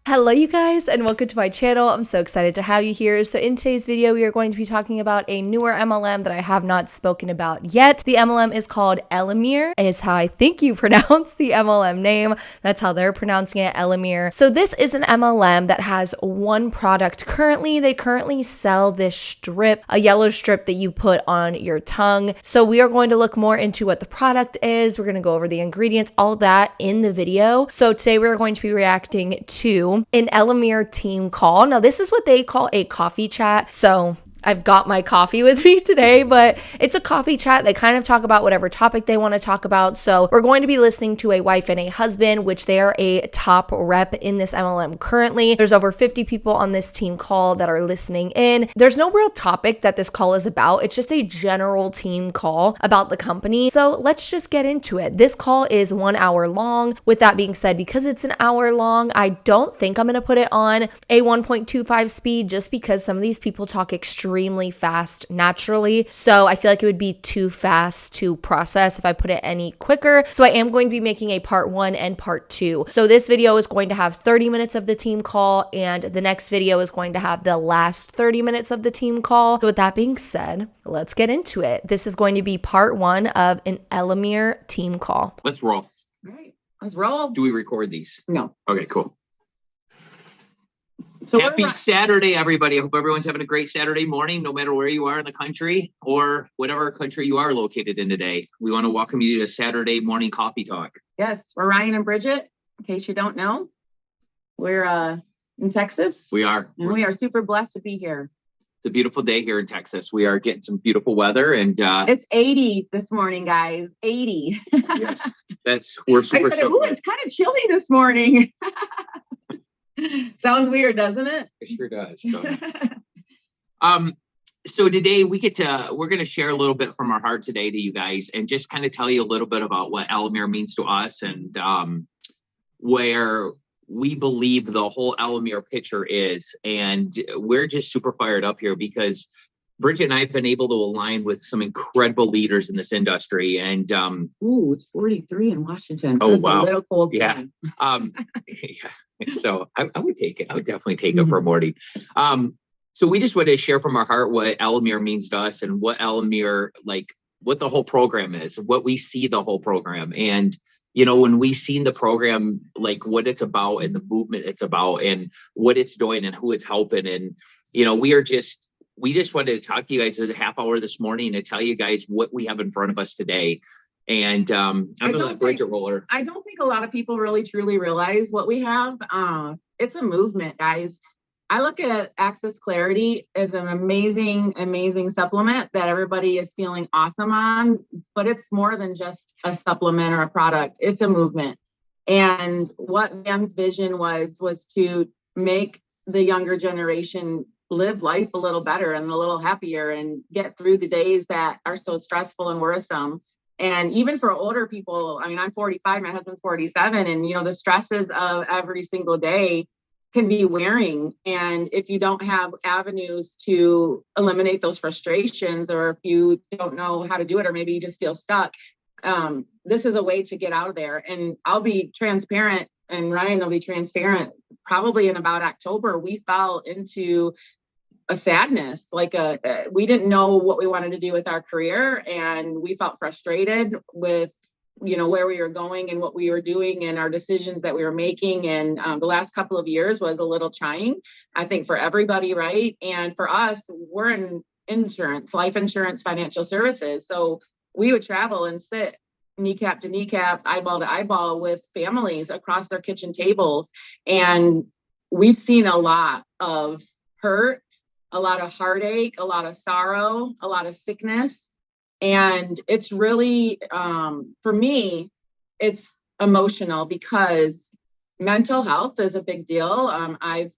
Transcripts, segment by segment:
Hello you guys and welcome to my channel. I'm so excited to have you here. So in today's video, we are going to be talking about a newer MLM that I have not spoken about yet. The MLM is called ELOMIR. It is how I think you pronounce the MLM name. That's how they're pronouncing it, ELOMIR. So this is an MLM that has one product currently. They currently sell this strip, a yellow strip that you put on your tongue. So we are going to look more into what the product is. We're going to go over the ingredients, all of that in the video. So today we're going to be reacting to an ELOMIR team call. Now, this is what they call a coffee chat. So I've got my coffee with me today, but it's a coffee chat. They kind of talk about whatever topic they want to talk about. So we're going to be listening to a wife and a husband, which they are a top rep in this MLM currently. There's over 50 people on this team call that are listening in. There's no real topic that this call is about. It's just a general team call about the company. So let's just get into it. This call is 1 hour long. With that being said, because it's an hour long, I don't think I'm going to put it on a 1.25 speed just because some of these people talk extremely fast naturally. So I feel like it would be too fast to process if I put it any quicker. So I am going to be making a part 1 and part 2. So this video is going to have 30 minutes of the team call and the next video is going to have the last 30 minutes of the team call. So with that being said, let's get into it. This is going to be part 1 of an ELOMIR team call. Let's roll. All right, let's roll. Do we record these? No. Okay, cool. So Happy Saturday, everybody. I hope everyone's having a great Saturday morning, no matter where you are in the country or whatever country you are located in today. We want to welcome you to Saturday morning coffee talk. Yes, we're Ryan and Bridget. In case you don't know, we're in Texas. We are. And we are super blessed to be here. It's a beautiful day here in Texas. We are getting some beautiful weather, and it's 80 this morning, guys. 80. Yes, we're super. I said, "Ooh, it's kind of chilly this morning." Sounds weird, doesn't it? It sure does. So today we're going to share a little bit from our heart today to you guys and just kind of tell you a little bit about what ELOMIR means to us and where we believe the whole ELOMIR picture is. And we're just super fired up here because Bridget and I have been able to align with some incredible leaders in this industry. And ooh, it's 43 in Washington. Oh, that's wow. A little cold. Yeah. Yeah. So I would take it. I would definitely take it for a morning. So we just want to share from our heart what ELOMIR means to us and what ELOMIR, like what the whole program is, what we see the whole program. And, you know, when we seen the program, like what it's about and the movement it's about and what it's doing and who it's helping. And, you know, we just wanted to talk to you guys a half hour this morning to tell you guys what we have in front of us today. And I'm going to let Bridget roller. I don't think a lot of people really truly realize what we have. It's a movement, guys. I look at Access Clarity as an amazing, amazing supplement that everybody is feeling awesome on, but it's more than just a supplement or a product. It's a movement. And what Mims' vision was to make the younger generation live life a little better and a little happier and get through the days that are so stressful and worrisome. And even for older people, I mean, I'm 45, my husband's 47, and, you know, the stresses of every single day can be wearing. And if you don't have avenues to eliminate those frustrations, or if you don't know how to do it, or maybe you just feel stuck, this is a way to get out of there. And I'll be transparent, and Ryan will be transparent. Probably in about October, we fell into a sadness, we didn't know what we wanted to do with our career, and we felt frustrated with, you know, where we were going and what we were doing and our decisions that we were making. And the last couple of years was a little trying, I think, for everybody, right? And for us, we're in insurance, life insurance, financial services. So we would travel and sit kneecap to kneecap, eyeball to eyeball with families across their kitchen tables. And we've seen a lot of hurt, a lot of heartache, a lot of sorrow, a lot of sickness. And it's really, for me, it's emotional because mental health is a big deal. I've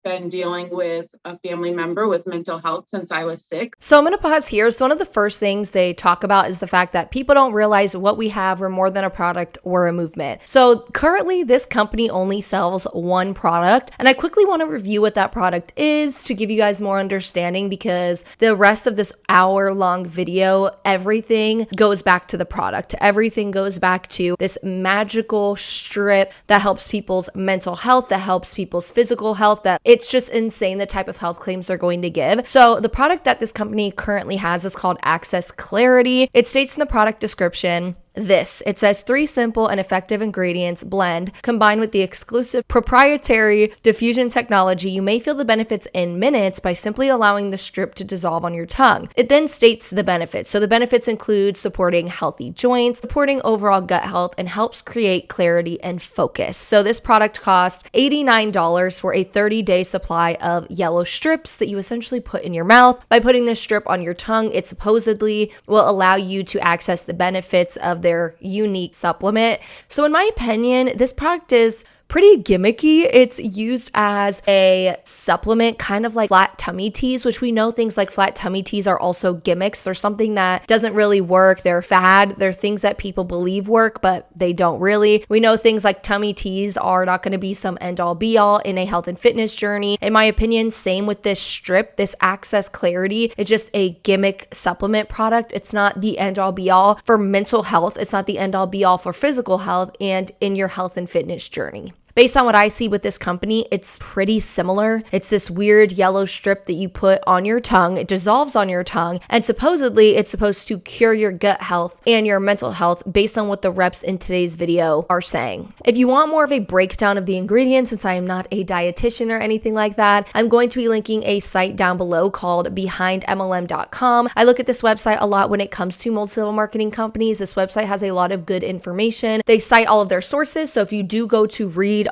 been dealing with a family member with mental health since I was 6. So I'm going to pause here. So one of the first things they talk about is the fact that people don't realize what we have are more than a product or a movement. So currently this company only sells one product, and I quickly want to review what that product is to give you guys more understanding, because the rest of this hour-long video, everything goes back to the product. Everything goes back to this magical strip that helps people's mental health, that helps people's physical health, that it's just insane the type of health claims they're going to give. So the product that this company currently has is called Access Clarity. It states in the product description, it says 3 simple and effective ingredients blend combined with the exclusive proprietary diffusion technology. You may feel the benefits in minutes by simply allowing the strip to dissolve on your tongue. It then states the benefits. So the benefits include supporting healthy joints, supporting overall gut health, and helps create clarity and focus. So this product costs $89 for a 30-day supply of yellow strips that you essentially put in your mouth. By putting this strip on your tongue, it supposedly will allow you to access the benefits of their unique supplement. So in my opinion, this product is pretty gimmicky. It's used as a supplement, kind of like flat tummy teas, which we know things like flat tummy teas are also gimmicks. They're something that doesn't really work. They're fad. They're things that people believe work, but they don't really. We know things like tummy teas are not going to be some end all be all in a health and fitness journey. In my opinion, same with this strip, this Access Clarity. It's just a gimmick supplement product. It's not the end all be all for mental health. It's not the end all be all for physical health and in your health and fitness journey. Based on what I see with this company, it's pretty similar. It's this weird yellow strip that you put on your tongue. It dissolves on your tongue, and supposedly it's supposed to cure your gut health and your mental health based on what the reps in today's video are saying. If you want more of a breakdown of the ingredients, since I am not a dietitian or anything like that, I'm going to be linking a site down below called behindmlm.com. I look at this website a lot when it comes to multi-level marketing companies. This website has a lot of good information. They cite all of their sources, so if you do go to read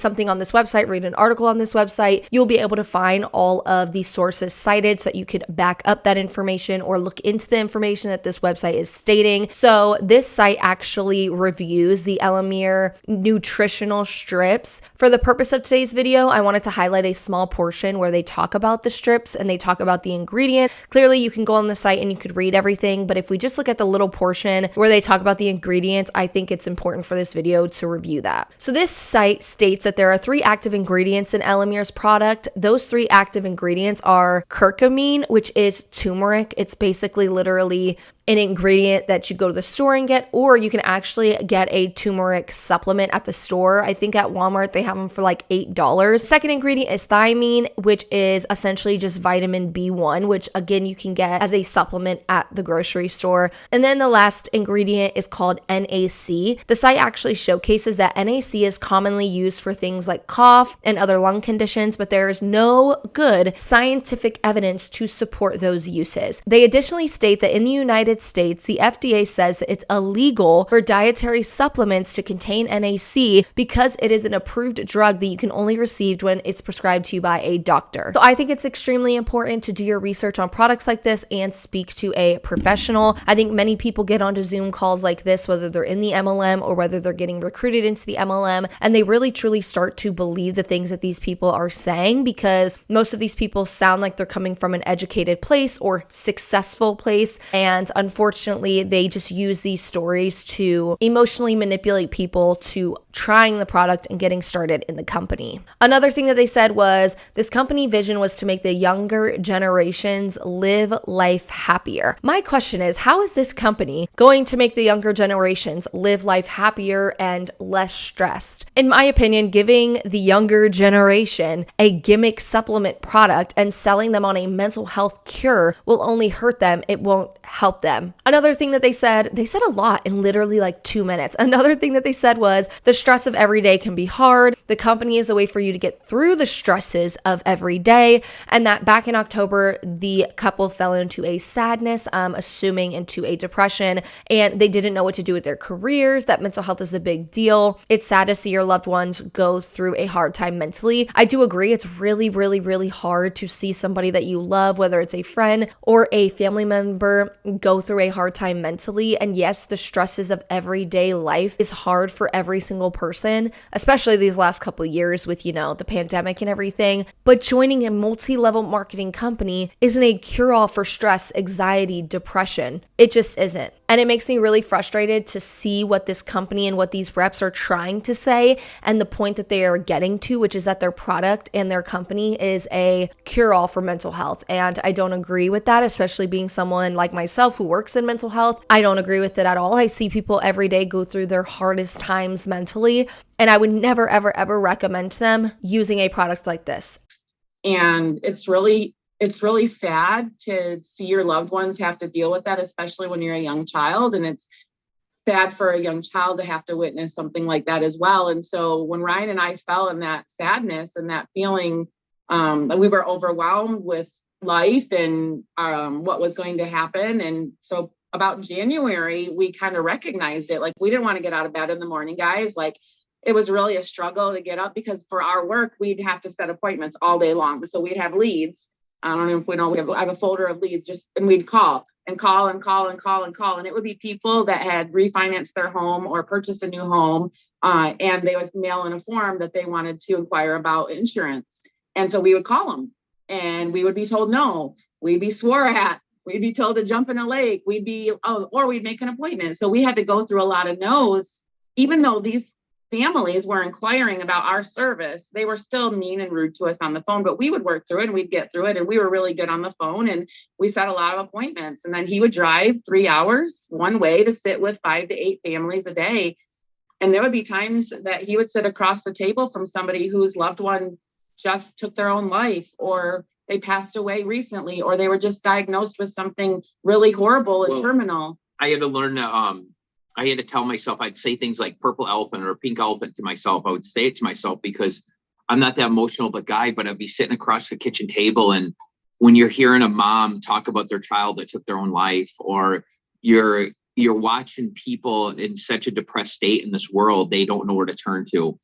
something on this website, read an article on this website, you'll be able to find all of the sources cited so that you could back up that information or look into the information that this website is stating. So this site actually reviews the ELOMIR nutritional strips. For the purpose of today's video, I wanted to highlight a small portion where they talk about the strips and they talk about the ingredients. Clearly, you can go on the site and you could read everything, but if we just look at the little portion where they talk about the ingredients, I think it's important for this video to review that. So this site states that there are 3 active ingredients in ELOMIR's product. Those 3 active ingredients are curcumine, which is turmeric. It's basically literally an ingredient that you go to the store and get, or you can actually get a turmeric supplement at the store. I think at Walmart they have them for like $8. Second ingredient is thiamine, which is essentially just vitamin B1, which again you can get as a supplement at the grocery store. And then the last ingredient is called NAC. The site actually showcases that NAC is commonly used for things like cough and other lung conditions, but there is no good scientific evidence to support those uses. They additionally state that in the United States, the FDA says that it's illegal for dietary supplements to contain NAC because it is an approved drug that you can only receive when it's prescribed to you by a doctor. So I think it's extremely important to do your research on products like this and speak to a professional. I think many people get onto Zoom calls like this, whether they're in the MLM or whether they're getting recruited into the MLM, and they really truly start to believe the things that these people are saying, because most of these people sound like they're coming from an educated place or successful place, and unfortunately they just use these stories to emotionally manipulate people to trying the product and getting started in the company. Another thing that they said was this company vision was to make the younger generations live life happier. My question is, how is this company going to make the younger generations live life happier and less stressed? In my opinion, giving the younger generation a gimmick supplement product and selling them on a mental health cure will only hurt them. It won't help them. Another thing that they said a lot in literally like 2 minutes. Another thing that they said was the stress of every day can be hard. The company is a way for you to get through the stresses of every day. And that back in October, the couple fell into a sadness, assuming into a depression, and they didn't know what to do with their careers. That mental health is a big deal. It's sad to see your loved ones go through a hard time mentally. I do agree it's really, really, really hard to see somebody that you love, whether it's a friend or a family member, go through a hard time mentally. And yes, the stresses of everyday life is hard for every single person, especially these last couple of years with, the pandemic and everything. But joining a multi-level marketing company isn't a cure-all for stress, anxiety, depression. It just isn't. And it makes me really frustrated to see what this company and what these reps are trying to say and the point that they are getting to, which is that their product and their company is a cure-all for mental health. And I don't agree with that, especially being someone like myself who works in mental health. I don't agree with it at all. I see people every day go through their hardest times mentally, and I would never, ever, ever recommend them using a product like this. And it's really sad to see your loved ones have to deal with that, especially when you're a young child. And it's sad for a young child to have to witness something like that as well. And so when Ryan and I fell in that sadness and that feeling, we were overwhelmed with life and what was going to happen. And so about January, we kind of recognized it. Like, we didn't want to get out of bed in the morning, guys. Like, it was really a struggle to get up because for our work, we'd have to set appointments all day long. So we'd have leads. I don't know if we know, I have a folder of leads, and we'd call. And it would be people that had refinanced their home or purchased a new home. And they would mail in a form that they wanted to inquire about insurance. And so we would call them and we would be told no, we'd be swore at, we'd be told to jump in a lake, or we'd make an appointment. So we had to go through a lot of no's, even though these families were inquiring about our service. They were still mean and rude to us on the phone, but we would work through it and we'd get through it. And we were really good on the phone, and we set a lot of appointments. And then he would drive 3 hours one way to sit with 5 to 8 families a day. And there would be times that he would sit across the table from somebody whose loved one just took their own life, or they passed away recently, or they were just diagnosed with something really horrible and terminal. I had to learn I had to tell myself, I'd say things like purple elephant or pink elephant to myself. I would say it to myself because I'm not that emotional of a guy, but I'd be sitting across the kitchen table. And when you're hearing a mom talk about their child that took their own life, or you're watching people in such a depressed state in this world, they don't know where to turn to.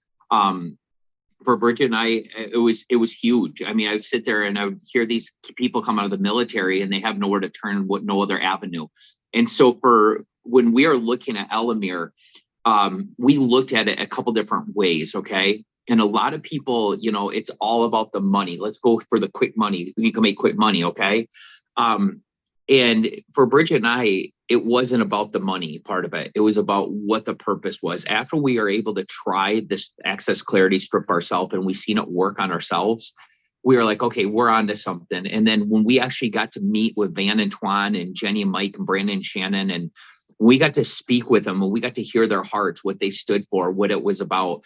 For Bridget and I, it was huge. I mean, I would sit there and I would hear these people come out of the military and they have nowhere to turn, no other avenue. And so when we are looking at ELOMIR, we looked at it a couple different ways. Okay. And a lot of people, it's all about the money. Let's go for the quick money. You can make quick money. Okay. And for Bridget and I, it wasn't about the money part of it. It was about what the purpose was. After we are able to try this access clarity strip ourselves and we seen it work on ourselves, we were like, okay, we're on to something. And then when we actually got to meet with Van and Twan and Jenny and Mike and Brandon and Shannon, and we got to speak with them and we got to hear their hearts, what they stood for, what it was about.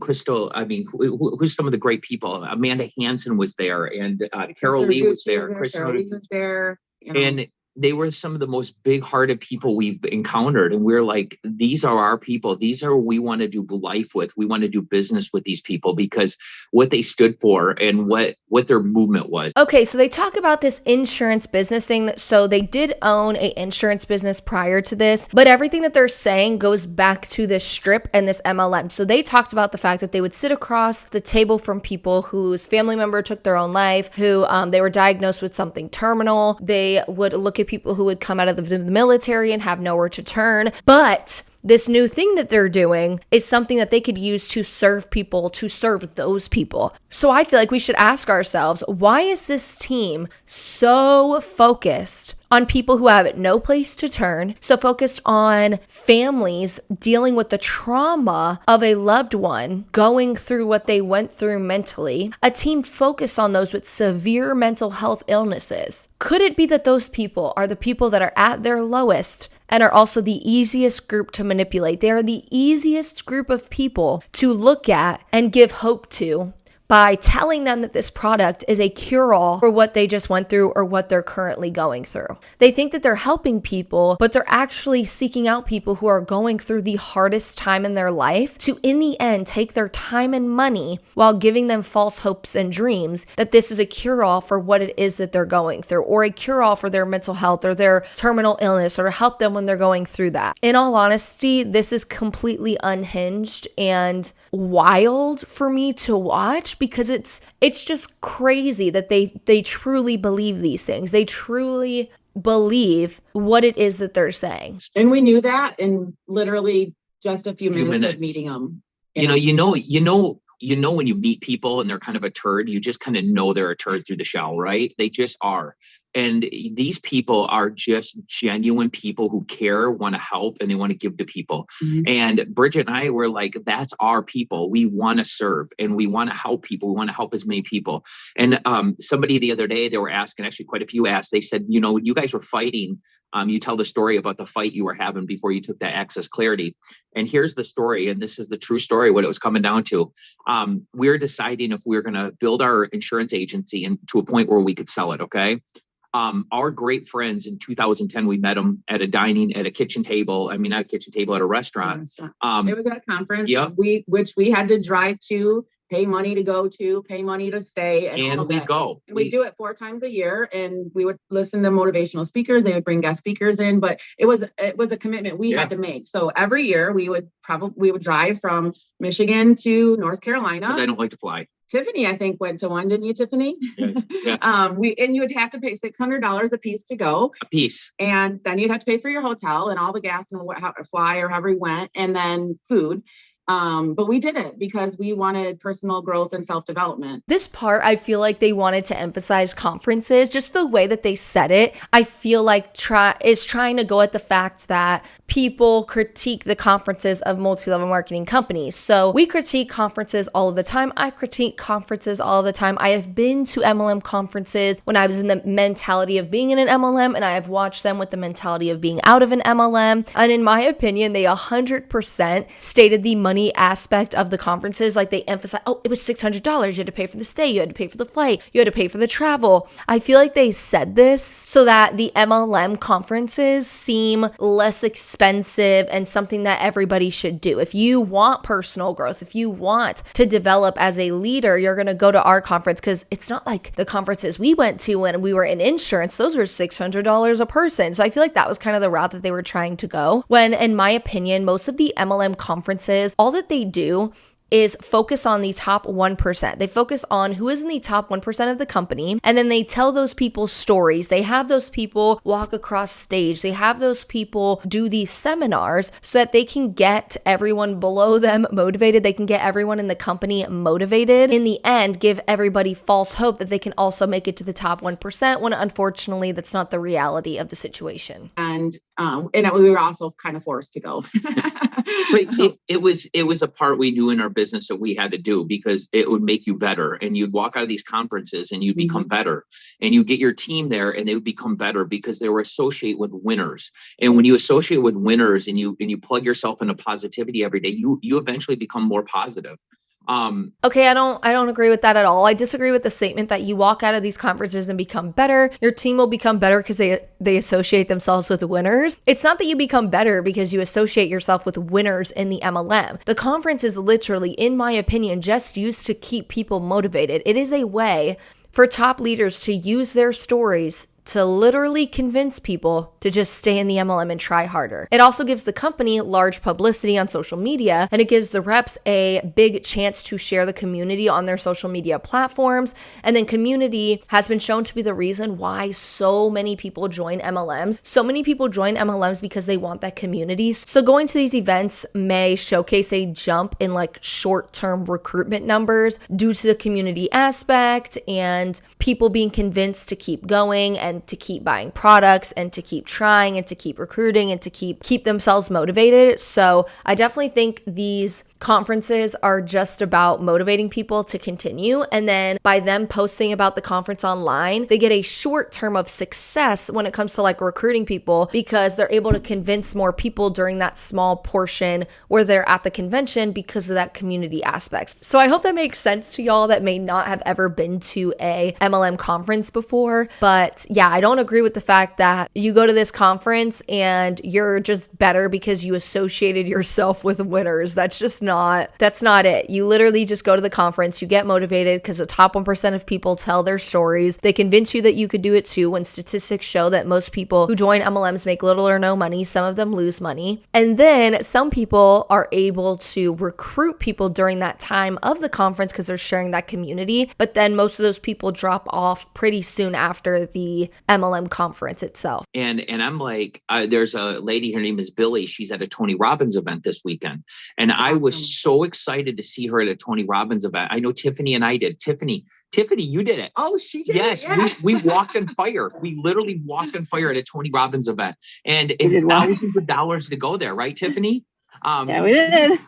Crystal, who's some of the great people? Amanda Hansen was there, and Carol Lee was there. Carol Lee was there. And they were some of the most big-hearted people we've encountered. And we're like, these are our people. These are who we want to do life with. We want to do business with these people because what they stood for and what their movement was. Okay, so they talk about this insurance business thing. So they did own an insurance business prior to this, but everything that they're saying goes back to this strip and this MLM. So they talked about the fact that they would sit across the table from people whose family member took their own life, who they were diagnosed with something terminal. They would look at people who would come out of the military and have nowhere to turn. But this new thing that they're doing is something that they could use to serve people, to serve those people. So I feel like we should ask ourselves, why is this team so focused on people who have no place to turn, so focused on families dealing with the trauma of a loved one going through what they went through mentally, a team focused on those with severe mental health illnesses? Could it be that those people are the people that are at their lowest and are also the easiest group to manipulate? They are the easiest group of people to look at and give hope to by telling them that this product is a cure-all for what they just went through or what they're currently going through. They think that they're helping people, but they're actually seeking out people who are going through the hardest time in their life to, in the end, take their time and money while giving them false hopes and dreams that this is a cure-all for what it is that they're going through, or a cure-all for their mental health or their terminal illness, or to help them when they're going through that. In all honesty, this is completely unhinged and wild for me to watch, because it's just crazy that they truly believe these things. They truly believe what it is that they're saying. And we knew that in literally just a few minutes of meeting them. You know when you meet people and they're kind of a turd, you just kind of know they're a turd through the shell, right? They just are. And these people are just genuine people who care, want to help, and they want to give to people. Mm-hmm. And Bridget and I were like, that's our people. We want to serve and we want to help people. We want to help as many people. And somebody the other day, they were asking, actually quite a few asked, they said, you guys were fighting. You tell the story about the fight you were having before you took that Access Clarity. And here's the story. And this is the true story, what it was coming down to. We're deciding if we're going to build our insurance agency and to a point where we could sell it. Okay. Our great friends in 2010, we met them at a kitchen table. I mean, not a kitchen table, at a restaurant. It was at a conference. Yep. Which we had to drive to, pay money to go to, pay money to stay. And we go. And we do it 4 times a year, and we would listen to motivational speakers. They would bring guest speakers in, but it was a commitment we had to make. So every year we would drive from Michigan to North Carolina. Because I don't like to fly. Tiffany, I think, went to one, didn't you, Tiffany? Yeah. And you would have to pay $600 a piece to go. A piece. And then you'd have to pay for your hotel and all the gas and fly or however you went, and then food. But we did it because we wanted personal growth and self-development. This part, I feel like they wanted to emphasize conferences. Just the way that they said it, I feel like is trying to go at the fact that people critique the conferences of multi-level marketing companies. So we critique conferences all of the time. I critique conferences all of the time. I have been to MLM conferences when I was in the mentality of being in an MLM, and I have watched them with the mentality of being out of an MLM. And in my opinion, they 100% stated the money aspect of the conferences. Like, they emphasize, it was $600. You had to pay for the stay. You had to pay for the flight. You had to pay for the travel. I feel like they said this so that the MLM conferences seem less expensive and something that everybody should do. If you want personal growth, if you want to develop as a leader, you're going to go to our conference, because it's not like the conferences we went to when we were in insurance. Those were $600 a person. So I feel like that was kind of the route that they were trying to go, when, in my opinion, most of the MLM conferences, all that they do is focus on the top 1%. They focus on who is in the top 1% of the company, and then they tell those people stories. They have those people walk across stage. They have those people do these seminars so that they can get everyone below them motivated. They can get everyone in the company motivated. In the end, give everybody false hope that they can also make it to the top 1%, when unfortunately that's not the reality of the situation. And we were also kind of forced to go. But it was a part we knew in our business that we had to do, because it would make you better, and you'd walk out of these conferences and you'd become better, and you get your team there and they would become better because they were associated with winners. And when you associate with winners and you plug yourself into positivity every day, you eventually become more positive. Okay, I don't agree with that at all. I disagree with the statement that you walk out of these conferences and become better. Your team will become better because they associate themselves with winners. It's not that you become better because you associate yourself with winners in the MLM. The conference is literally, in my opinion, just used to keep people motivated. It is a way for top leaders to use their stories to literally convince people to just stay in the MLM and try harder. It also gives the company large publicity on social media, and it gives the reps a big chance to share the community on their social media platforms. And then community has been shown to be the reason why so many people join MLMs. So many people join MLMs because they want that community. So going to these events may showcase a jump in like short-term recruitment numbers due to the community aspect and people being convinced to keep going and to keep buying products and to keep trying and to keep recruiting and to keep themselves motivated. So I definitely think these conferences are just about motivating people to continue. And then by them posting about the conference online, they get a short term of success when it comes to like recruiting people because they're able to convince more people during that small portion where they're at the convention because of that community aspect. So I hope that makes sense to y'all that may not have ever been to a MLM conference before. But yeah, I don't agree with the fact that you go to this conference and you're just better because you associated yourself with winners. That's not it. You literally just go to the conference, you get motivated because the top 1% of people tell their stories. They convince you that you could do it too when statistics show that most people who join MLMs make little or no money. Some of them lose money. And then some people are able to recruit people during that time of the conference because they're sharing that community. But then most of those people drop off pretty soon after the MLM conference itself. And I'm like, there's a lady, her name is Billy. She's at a Tony Robbins event this weekend. And I was so excited to see her at a Tony Robbins event. I know Tiffany and I did. Tiffany, you did it. Oh, she did. Yes, Yeah. we walked on fire. We literally walked on fire at a Tony Robbins event. And thousands of dollars to go there, right, Tiffany? Yeah, we did.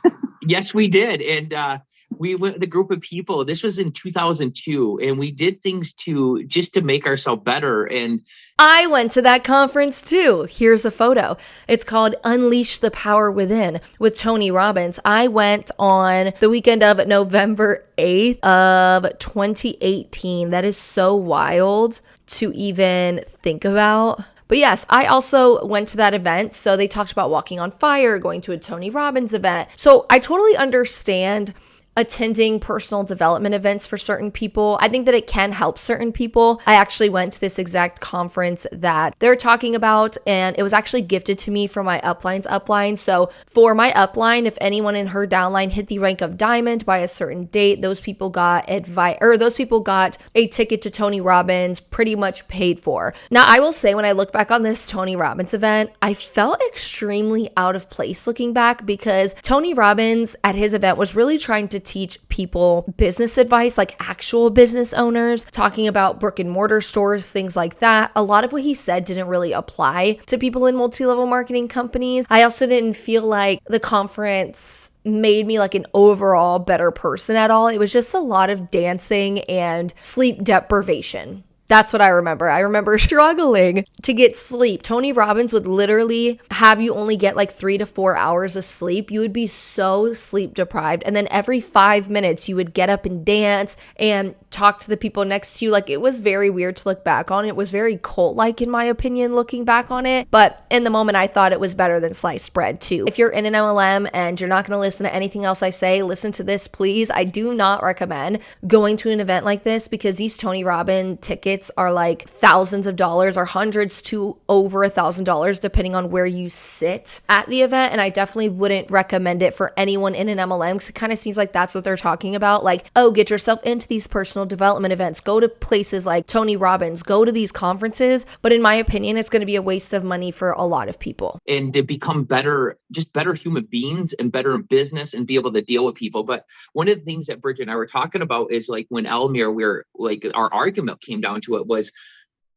Yes, we did. And we went with a group of people. This was in 2002. And we did things to make ourselves better. And I went to that conference too. Here's a photo. It's called Unleash the Power Within with Tony Robbins. I went on the weekend of November 8th of 2018. That is so wild to even think about. But yes, I also went to that event. So they talked about walking on fire, going to a Tony Robbins event. So I totally understand attending personal development events for certain people. I think that it can help certain people. I actually went to this exact conference that they're talking about, and it was actually gifted to me from my upline's upline. So for my upline, if anyone in her downline hit the rank of diamond by a certain date, those people got a ticket to Tony Robbins pretty much paid for. Now, I will say when I look back on this Tony Robbins event, I felt extremely out of place looking back because Tony Robbins at his event was really trying to teach people business advice, like actual business owners, talking about brick and mortar stores, things like that. A lot of what he said didn't really apply to people in multi-level marketing companies. I also didn't feel like the conference made me like an overall better person at all. It was just a lot of dancing and sleep deprivation. That's what I remember. I remember struggling to get sleep. Tony Robbins would literally have you only get like 3 to 4 hours of sleep. You would be so sleep deprived. And then every 5 minutes you would get up and dance and talk to the people next to you. Like, it was very weird to look back on. It was very cult-like in my opinion, looking back on it. But in the moment, I thought it was better than sliced bread too. If you're in an MLM and you're not going to listen to anything else I say, listen to this, please. I do not recommend going to an event like this because these Tony Robbins tickets are like thousands of dollars or hundreds to over $1,000 depending on where you sit at the event. And I definitely wouldn't recommend it for anyone in an MLM because it kind of seems like that's what they're talking about. Like, oh, get yourself into these personal development events, go to places like Tony Robbins, go to these conferences. But in my opinion, it's going to be a waste of money for a lot of people. And to become better, just better human beings and better in business and be able to deal with people. But one of the things that Bridget and I were talking about is like when ELOMIR, we're like, our argument came down to it was,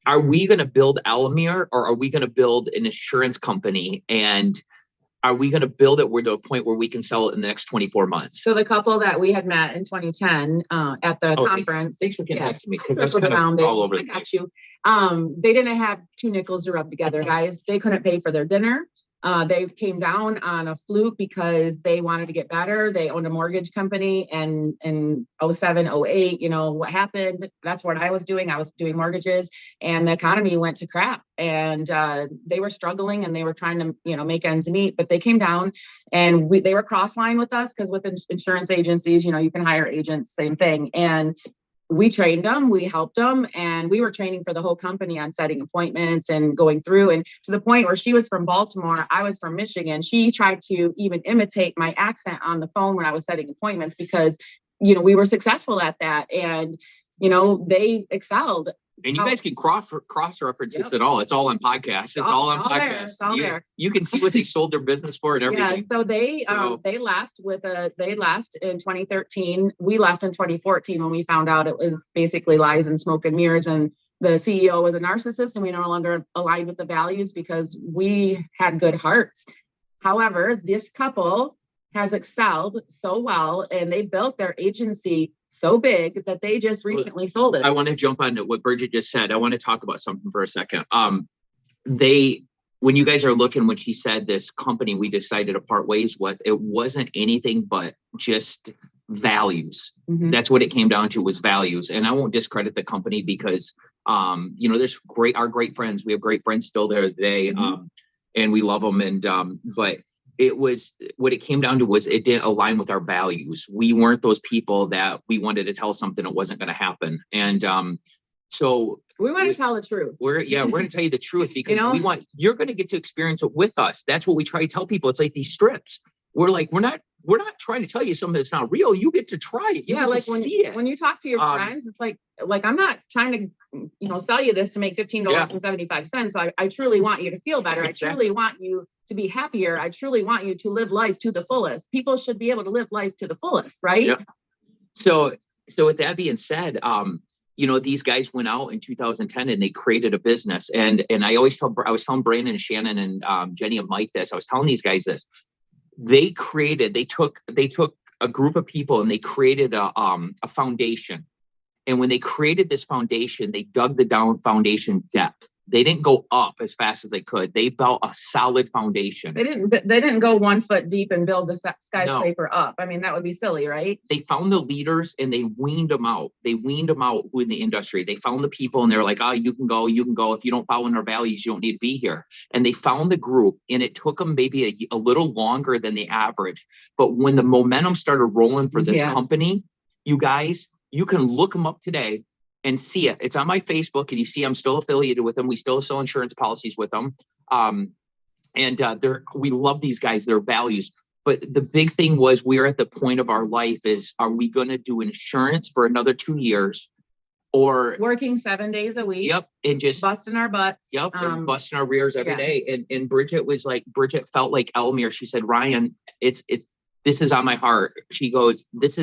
are we going to build ELOMIR or are we going to build an insurance company? And are we going to build it to a point where we can sell it in the next 24 months? So the couple that we had met in 2010 at the conference. Thanks for getting back to me because that's kind of all over the place. They didn't have 2 nickels to rub together, guys. They couldn't pay for their dinner. They came down on a fluke because they wanted to get better. They owned a mortgage company, and in 07, 08, you know, what happened? That's what I was doing. I was doing mortgages, and the economy went to crap, and they were struggling, and they were trying to, you know, make ends meet. But they came down, and they were cross-line with us because with insurance agencies, you know, you can hire agents, same thing, and we trained them, we helped them, and we were training for the whole company on setting appointments and going through, and to the point where she was from Baltimore, I was from Michigan. She tried to even imitate my accent on the phone when I was setting appointments because, you know, we were successful at that, and, you know, they excelled. And you guys can cross-reference this at all. It's all on podcasts. It's all on podcasts. It's all there. You can see what they sold their business for and everything. Yeah, so they left in 2013. We left in 2014 when we found out it was basically lies and smoke and mirrors, and the CEO was a narcissist, and we no longer aligned with the values because we had good hearts. However, this couple has excelled so well, and they built their agency so big that they just recently sold it. I want to jump on to what Bridget just said. I want to talk about something for a second. When you guys are looking, when she said this company we decided to part ways with, it wasn't anything but just values. That's what it came down to, was values. And I won't discredit the company because, there's our great friends. We have great friends still there today. And we love them. And, but it was, what it came down to was it didn't align with our values. We weren't those people that we wanted to tell something that wasn't going to happen. And, so we want to tell the truth. We're going to tell you the truth because you're going to get to experience it with us. That's what we try to tell people. It's like these strips. We're not trying to tell you something that's not real. You get to try it. You get to see it. When you talk to your friends, it's like I'm not trying to, sell you this to make $15.75. I truly want you to feel better. Exactly. I truly want you to be happier. I truly want you to live life to the fullest. People should be able to live life to the fullest, right? Yep. So with that being said, these guys went out in 2010 and they created a business. And I was telling Brandon and Shannon and Jenny and Mike this. I was telling these guys this. They took a group of people and they created a foundation. And when they created this foundation, they dug the foundation depth. They didn't go up as fast as they could. They built a solid foundation. They didn't go 1 foot deep and build the skyscraper up. I mean, that would be silly, right? They found the leaders and they weaned them out. They weaned them out in the industry. They found the people and they're like, oh, you can go. If you don't follow in our values, you don't need to be here. And they found the group, and it took them maybe a little longer than the average. But when the momentum started rolling for this company, you guys, you can look them up today and see it. It's on my Facebook, and you see I'm still affiliated with them. We still sell insurance policies with them. We love these guys, their values. But the big thing was, we're at the point of our life is, are we going to do insurance for another 2 years, or working 7 days a week? Yep. And just busting our butts. Yep. And busting our rears every day. And Bridget felt like ELOMIR. She said, Ryan, this is on my heart. She goes, this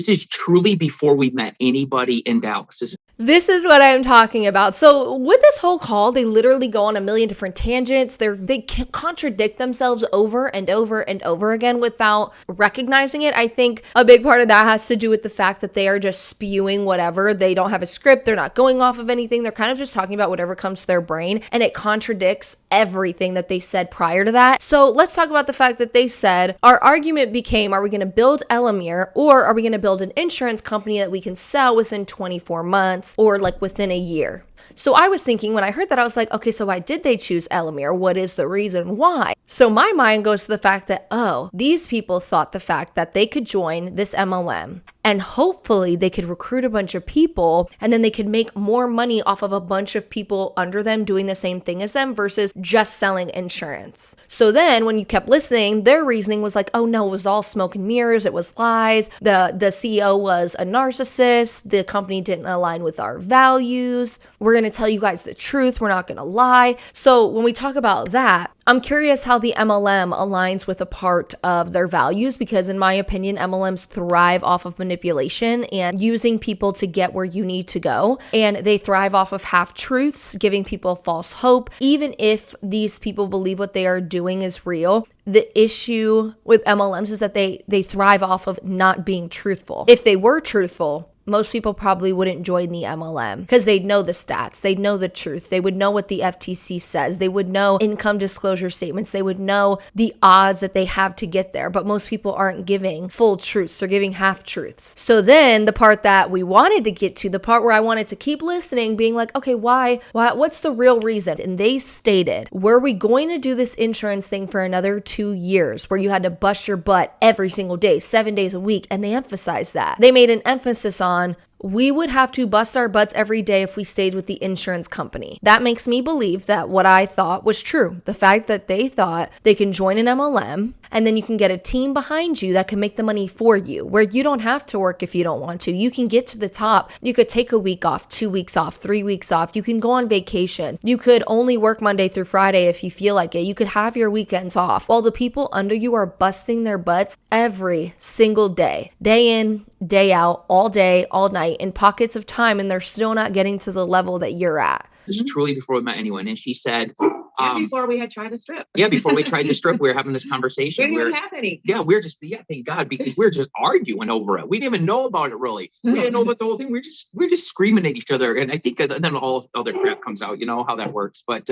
is truly before we met anybody in Dallas. This is what I'm talking about. So with this whole call, they literally go on a million different tangents. They contradict themselves over and over and over again without recognizing it. I think a big part of that has to do with the fact that they are just spewing whatever. They don't have a script. They're not going off of anything. They're kind of just talking about whatever comes to their brain, and it contradicts everything that they said prior to that. So let's talk about the fact that they said, our argument became, are we going to build ELOMIR, or are we going to build an insurance company that we can sell within 24 months or like within a year? So I was thinking, when I heard that, I was like, okay, so why did they choose ELOMIR? What is the reason why? So my mind goes to the fact that, these people thought the fact that they could join this MLM and hopefully they could recruit a bunch of people, and then they could make more money off of a bunch of people under them doing the same thing as them versus just selling insurance. So then when you kept listening, their reasoning was like, oh no, it was all smoke and mirrors. It was lies. The CEO was a narcissist. The company didn't align with our values. We're going to tell you guys the truth. We're not going to lie. So when we talk about that, I'm curious how the MLM aligns with a part of their values, because in my opinion, MLMs thrive off of manipulation and using people to get where you need to go. And they thrive off of half-truths, giving people false hope. Even if these people believe what they are doing is real, the issue with MLMs is that they thrive off of not being truthful. If they were truthful, most people probably wouldn't join the MLM because they'd know the stats. They'd know the truth. They would know what the FTC says. They would know income disclosure statements. They would know the odds that they have to get there. But most people aren't giving full truths. They're giving half truths. So then the part that we wanted to get to, the part where I wanted to keep listening, being like, okay, why, what's the real reason? And they stated, were we going to do this insurance thing for another 2 years where you had to bust your butt every single day, 7 days a week? And they emphasized that. They made an emphasis on, we would have to bust our butts every day if we stayed with the insurance company. That makes me believe that what I thought was true. The fact that they thought they can join an MLM and then you can get a team behind you that can make the money for you, where you don't have to work if you don't want to. You can get to the top. You could take a week off, 2 weeks off, 3 weeks off. You can go on vacation. You could only work Monday through Friday if you feel like it. You could have your weekends off while the people under you are busting their butts every single day in, day out, all day, all night, in pockets of time, and they're still not getting to the level that you're at. This is truly before we met anyone. And she said, before we had tried a strip. Yeah, before we tried the strip, we were having this conversation. We didn't have any. Yeah, we were just, thank God, because we were just arguing over it. We didn't even know about it, really. We didn't know about the whole thing. We're just screaming at each other. And I think then all other crap comes out, you know how that works. But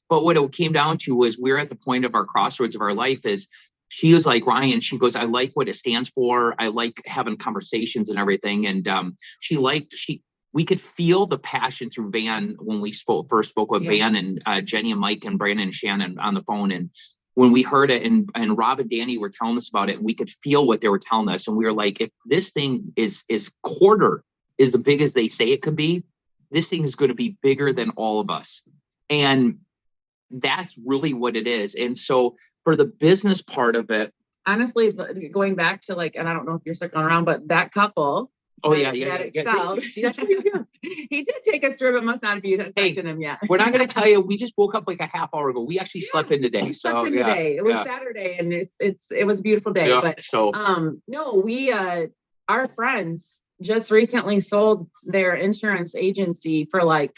what it came down to was we're at the point of our crossroads of our life is she was like, Ryan, she goes, I like what it stands for. I like having conversations and everything. And we could feel the passion through Van when we first spoke with Van and Jenny and Mike and Brandon and Shannon on the phone. And when we heard it and Rob and Danny were telling us about it, we could feel what they were telling us. And we were like, if this thing is quarter is the big as they say it could be, this thing is going to be bigger than all of us. And that's really what it is. And so for the business part of it, honestly, going back to and I don't know if you're sticking around, but that couple, that excelled. See, that's what you're here. He did take a strip. It must not be affecting him yet. We're not going to tell you. We just woke up like a half hour ago. We actually slept in today. Today. It was Saturday, and it was a beautiful day. Yeah, but no, we our friends just recently sold their insurance agency for $7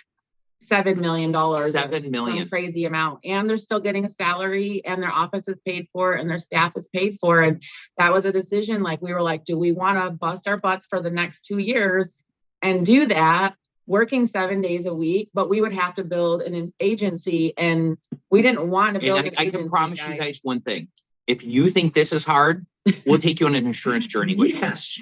million. $7 million. Some crazy amount. And they're still getting a salary and their office is paid for and their staff is paid for. And that was a decision. We were like, do we want to bust our butts for the next 2 years and do that, working 7 days a week? But we would have to build an agency, and we didn't want to build an agency. I can promise you guys one thing. If you think this is hard, we'll take you on an insurance journey with us.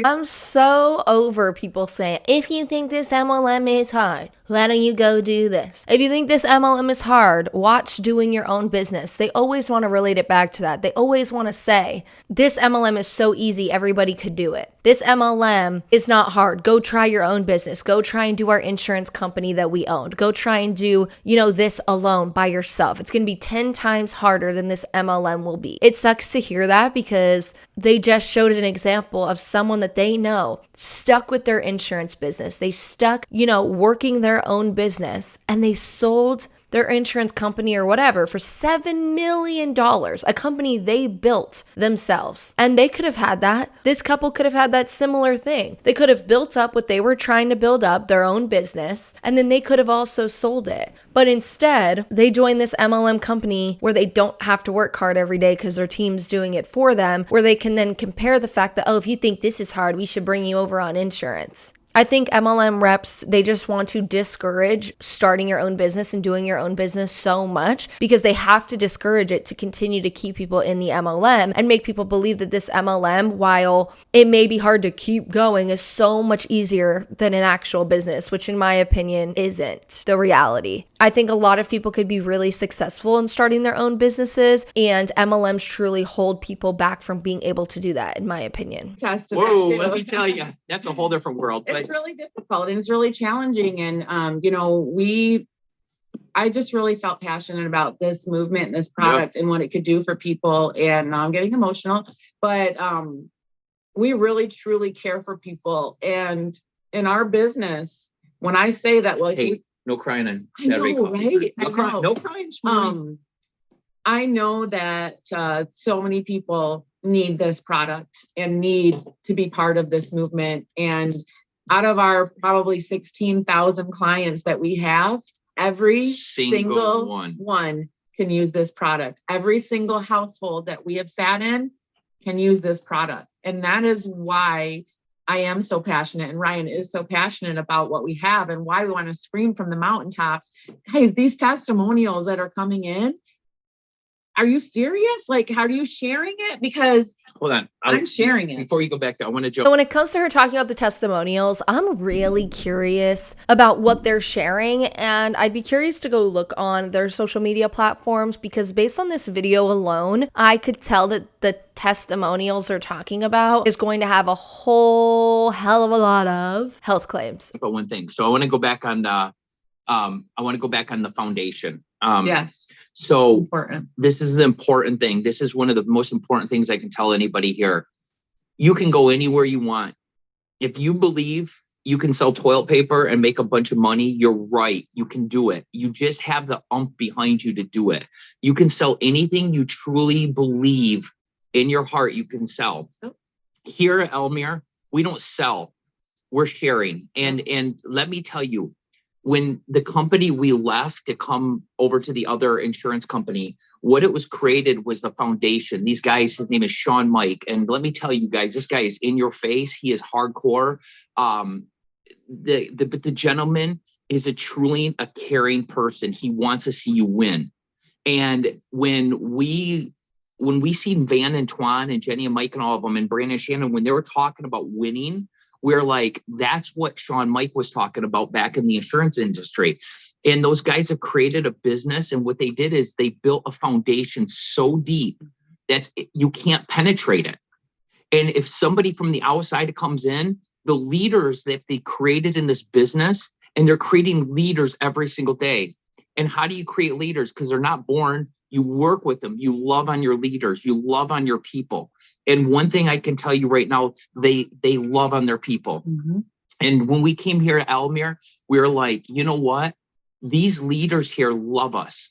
I'm so over people saying, if you think this MLM is hard, why don't you go do this? If you think this MLM is hard, watch doing your own business. They always want to relate it back to that. They always want to say, this MLM is so easy, everybody could do it. This MLM is not hard. Go try your own business. Go try and do our insurance company that we owned. Go try and do, this alone by yourself. It's going to be 10 times harder than this MLM will be. It sucks to hear that because they just showed an example of someone that they know stuck with their insurance business. They stuck, working their own business, and they sold their insurance company or whatever for $7 million, a company they built themselves. And they could have had that. This couple could have had that similar thing. They could have built up what they were trying to build up, their own business, and then they could have also sold it. But instead, they joined this MLM company where they don't have to work hard every day because their team's doing it for them, where they can then compare the fact that, if you think this is hard, we should bring you over on insurance. I think MLM reps, they just want to discourage starting your own business and doing your own business so much because they have to discourage it to continue to keep people in the MLM and make people believe that this MLM, while it may be hard to keep going, is so much easier than an actual business, which in my opinion isn't the reality. I think a lot of people could be really successful in starting their own businesses, and MLMs truly hold people back from being able to do that, in my opinion. Whoa, let me tell you, that's a whole different world. It's really difficult and it's really challenging. And, I just really felt passionate about this movement and this product and what it could do for people. And now I'm getting emotional, but we really, truly care for people. And in our business, when I say that, no crying on Saturday coffee. Right? No crying. I know that so many people need this product and need to be part of this movement. And out of our probably 16,000 clients that we have, every single one can use this product. Every single household that we have sat in can use this product. And that is why I am so passionate, and Ryan is so passionate about what we have and why we want to scream from the mountaintops. Guys, these testimonials that are coming in, are you serious? How are you sharing it? Because hold on, I'm sharing it. Before you go back to, I want to jump. So when it comes to her talking about the testimonials, I'm really curious about what they're sharing, and I'd be curious to go look on their social media platforms because based on this video alone, I could tell that the testimonials they're talking about is going to have a whole hell of a lot of health claims. But one thing, so I want to go back on the foundation. Yes. So important. This is the important thing. This is one of the most important things I can tell anybody here. You can go anywhere you want. If you believe you can sell toilet paper and make a bunch of money, you're right. You can do it. You just have the behind you to do it. You can sell anything you truly believe in your heart you can sell. Oh. Here at ELOMIR, we don't sell. We're sharing. And let me tell you, when the company we left to come over to the other insurance company, what it was created was the foundation. These guys, his name is Sean Mike. And let me tell you guys, this guy is in your face. He is hardcore. But the gentleman is truly a caring person. He wants to see you win. And when we seen Van and Twan and Jenny and Mike and all of them and Brandon and Shannon, when they were talking about winning, we're like, that's what Sean Mike was talking about back in the insurance industry. And those guys have created a business. And what they did is they built a foundation so deep that you can't penetrate it. And if somebody from the outside comes in, the leaders that they created in this business, and they're creating leaders every single day. And how do you create leaders? Because they're not born. You work with them. You love on your leaders. You love on your people. And one thing I can tell you right now, they love on their people. Mm-hmm. And when we came here at ELOMIR, we were like, you know what? These leaders here love us.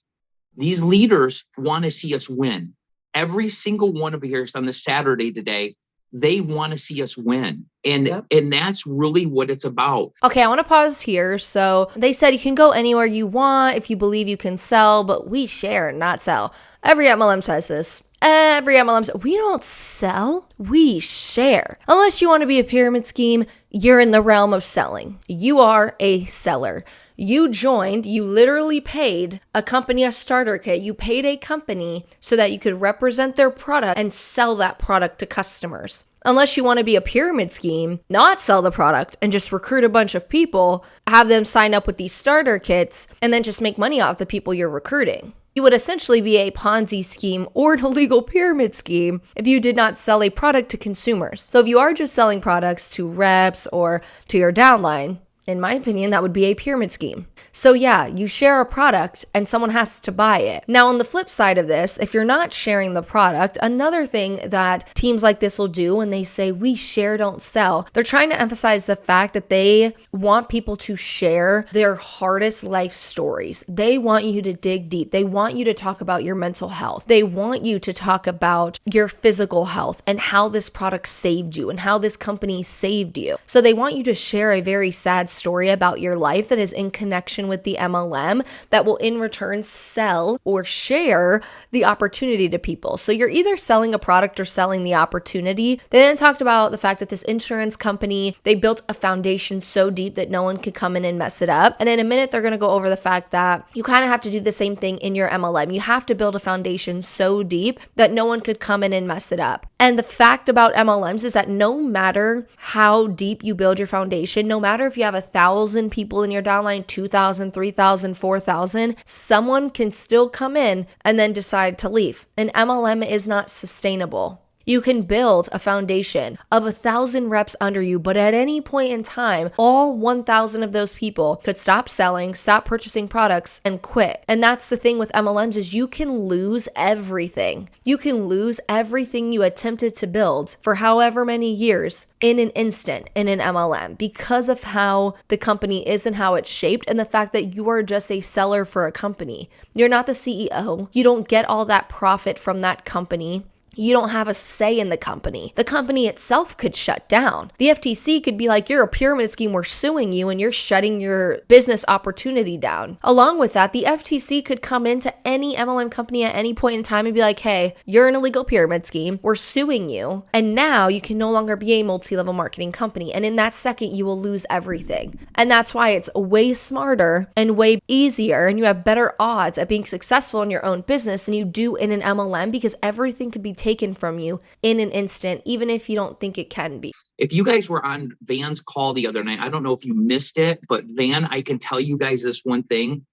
These leaders want to see us win. Every single one of here on this Saturday today, they want to see us win. And and that's really what it's about. Okay, I want to pause here. So they said you can go anywhere you want if you believe you can sell, but we share, not sell. Every MLM says this. Every MLM says, we don't sell, we share. Unless you want to be a pyramid scheme, you're in the realm of selling. You are a seller. You joined, you literally paid a company a starter kit. You paid a company so that you could represent their product and sell that product to customers. Unless you want to be a pyramid scheme, not sell the product and just recruit a bunch of people, have them sign up with these starter kits, and then just make money off the people you're recruiting. You would essentially be a Ponzi scheme or an illegal pyramid scheme if you did not sell a product to consumers. So if you are just selling products to reps or to your downline, in my opinion, that would be a pyramid scheme. So yeah, you share a product and someone has to buy it. Now, on the flip side of this, if you're not sharing the product, another thing that teams like this will do when they say we share, don't sell, they're trying to emphasize the fact that they want people to share their hardest life stories. They want you to dig deep. They want you to talk about your mental health. They want you to talk about your physical health and how this product saved you and how this company saved you. So they want you to share a very sad story about your life that is in connection with the MLM that will in return sell or share the opportunity to people. So you're either selling a product or selling the opportunity. They then talked about the fact that this insurance company, they built a foundation so deep that no one could come in and mess it up. And in a minute, they're going to go over the fact that you kind of have to do the same thing in your MLM. You have to build a foundation so deep that no one could come in and mess it up. And the fact about MLMs is that no matter how deep you build your foundation, no matter if you have 1,000 people in your downline, 2,000, 3,000, 4,000, someone can still come in and then decide to leave. An MLM is not sustainable. You can build a foundation of 1,000 reps under you, but at any point in time, all 1,000 of those people could stop selling, stop purchasing products, and quit. And that's the thing with MLMs is you can lose everything. You can lose everything you attempted to build for however many years in an instant in an MLM because of how the company is and how it's shaped and the fact that you are just a seller for a company. You're not the CEO. You don't get all that profit from that company. You don't have a say in the company. The company itself could shut down. The FTC could be like, you're a pyramid scheme, we're suing you, and you're shutting your business opportunity down. Along with that, the FTC could come into any MLM company at any point in time and be like, hey, you're an illegal pyramid scheme, we're suing you, and now you can no longer be a multi-level marketing company. And in that second, you will lose everything. And that's why it's way smarter and way easier, and you have better odds at being successful in your own business than you do in an MLM because everything could be taken from you in an instant, even if you don't think it can be. If you guys were on Van's call the other night, I don't know if you missed it, but Van, I can tell you guys this one thing.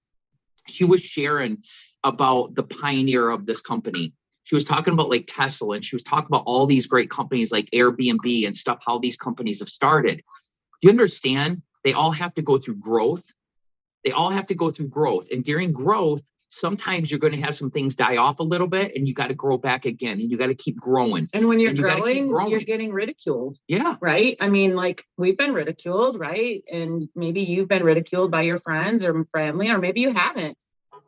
She was sharing about the pioneer of this company. She was talking about like Tesla, and she was talking about all these great companies like Airbnb and stuff, how these companies have started. Do you understand? They all have to go through growth. They all have to go through growth. And during growth, sometimes you're going to have some things die off a little bit and you got to grow back again and you got to keep growing. And when you're growing, you're getting ridiculed. Yeah. Right. I mean, like we've been ridiculed, right? And maybe you've been ridiculed by your friends or family, or maybe you haven't.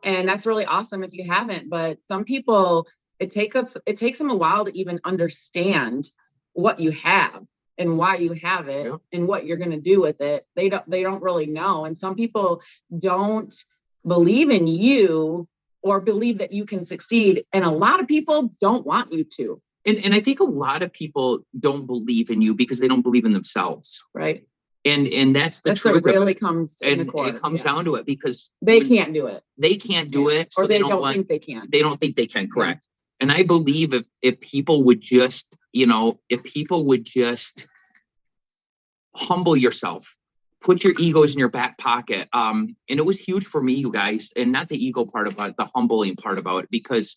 And that's really awesome if you haven't. But some people, it takes them a while to even understand what you have. and why you have it Yeah. and what you're going to do with it. They don't really know. And some people don't believe in you or believe that you can succeed. And a lot of people don't want you to. And I think a lot of people don't believe in you because they don't believe in themselves. Right. And that's the truth. What really comes in the And core. it comes down to it because they can't do it. They can't do it. So Or they don't think they can. They don't think they can. Correct. Yeah. And I believe if people would just, if people would just humble yourself, put your egos in your back pocket. And it was huge for me, you guys, and not the ego part about it, the humbling part about it, because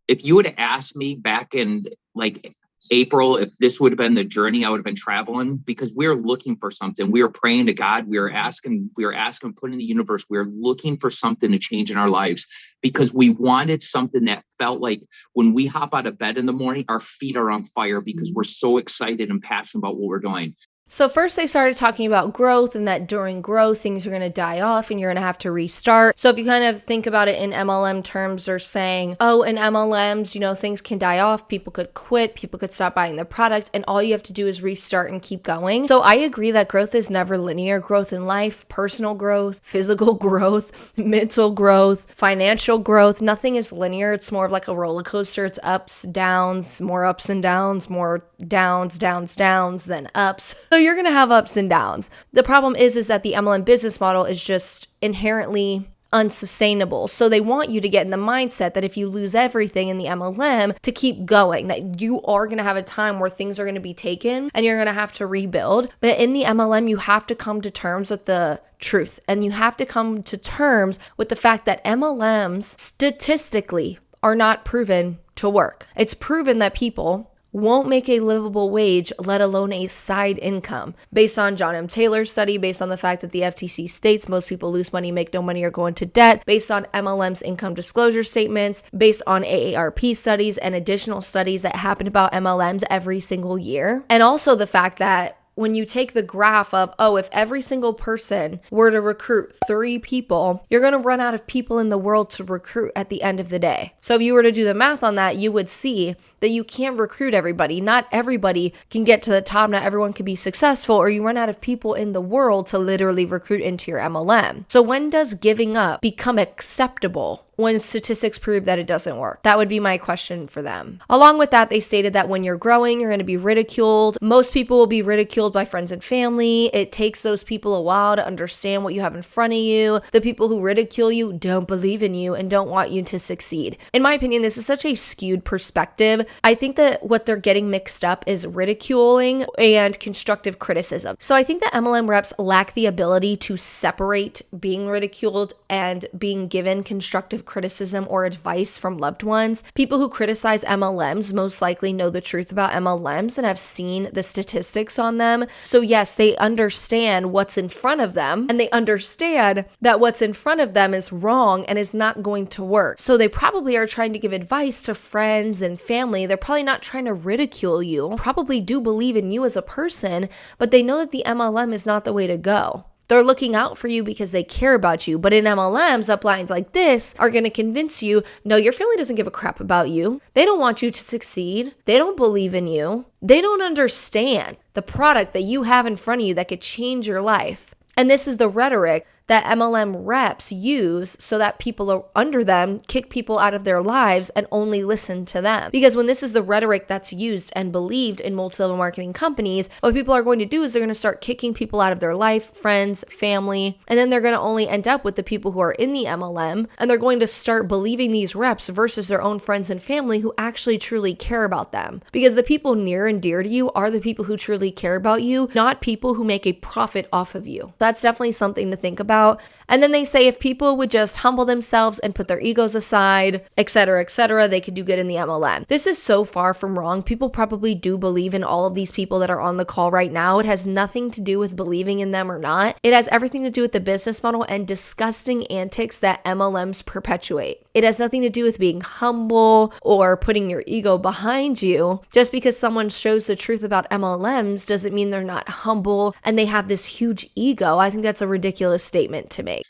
if you would have asked me back in like April, if this would have been the journey, I would have been traveling, because we were looking for something. We were praying to God. We were asking, put in the universe. We were looking for something to change in our lives, because we wanted something that felt like when we hop out of bed in the morning, our feet are on fire because we're so excited and passionate about what we're doing. So first they started talking about growth, and that during growth, things are going to die off and you're going to have to restart. So if you kind of think about it in MLM terms, they're saying, oh, in MLMs, things can die off. People could quit. People could stop buying the product. And all you have to do is restart and keep going. So I agree that growth is never linear. Growth in life, personal growth, physical growth, mental growth, financial growth. Nothing is linear. It's more of like a roller coaster. It's ups, downs, more ups and downs, more downs, than ups. So you're going to have ups and downs. The problem is that the MLM business model is just inherently unsustainable. So they want you to get in the mindset that if you lose everything in the MLM, to keep going, that you are going to have a time where things are going to be taken and you're going to have to rebuild. But in the MLM, you have to come to terms with the truth, and you have to come to terms with the fact that MLMs statistically are not proven to work. It's proven that people won't make a livable wage, let alone a side income. Based on John M. Taylor's study, based on the fact that the FTC states most people lose money, make no money, or go into debt, based on MLM's income disclosure statements, based on AARP studies and additional studies that happen about MLMs every single year. And also the fact that when you take the graph of, if every single person were to recruit 3 people, you're going to run out of people in the world to recruit at the end of the day. So if you were to do the math on that, you would see that you can't recruit everybody. Not everybody can get to the top. Not everyone can be successful, or you run out of people in the world to literally recruit into your MLM. So when does giving up become acceptable? When statistics prove that it doesn't work? That would be my question for them. Along with that, they stated that when you're growing, you're going to be ridiculed. Most people will be ridiculed by friends and family. It takes those people a while to understand what you have in front of you. The people who ridicule you don't believe in you and don't want you to succeed. In my opinion, this is such a skewed perspective. I think that what they're getting mixed up is ridiculing and constructive criticism. So I think that MLM reps lack the ability to separate being ridiculed and being given constructive criticism or advice from loved ones. People who criticize MLMs most likely know the truth about MLMs and have seen the statistics on them. So yes, they understand what's in front of them, and they understand that what's in front of them is wrong and is not going to work. So they probably are trying to give advice to friends and family. They're probably not trying to ridicule you, probably do believe in you as a person, but they know that the MLM is not the way to go. They're looking out for you because they care about you. But in MLMs, uplines like this are going to convince you, no, your family doesn't give a crap about you. They don't want you to succeed. They don't believe in you. They don't understand the product that you have in front of you that could change your life. And this is the rhetoric that MLM reps use so that people under them kick people out of their lives and only listen to them. Because when this is the rhetoric that's used and believed in multi-level marketing companies, what people are going to do is they're going to start kicking people out of their life, friends, family, and then they're going to only end up with the people who are in the MLM, and they're going to start believing these reps versus their own friends and family who actually truly care about them. Because the people near and dear to you are the people who truly care about you, not people who make a profit off of you. That's definitely something to think about. And then they say if people would just humble themselves and put their egos aside, etc., they could do good in the MLM. This is so far from wrong. People probably do believe in all of these people that are on the call right now. It has nothing to do with believing in them or not. It has everything to do with the business model and disgusting antics that MLMs perpetuate. It has nothing to do with being humble or putting your ego behind you. Just because someone shows the truth about MLMs doesn't mean they're not humble and they have this huge ego. I think that's a ridiculous statement to make.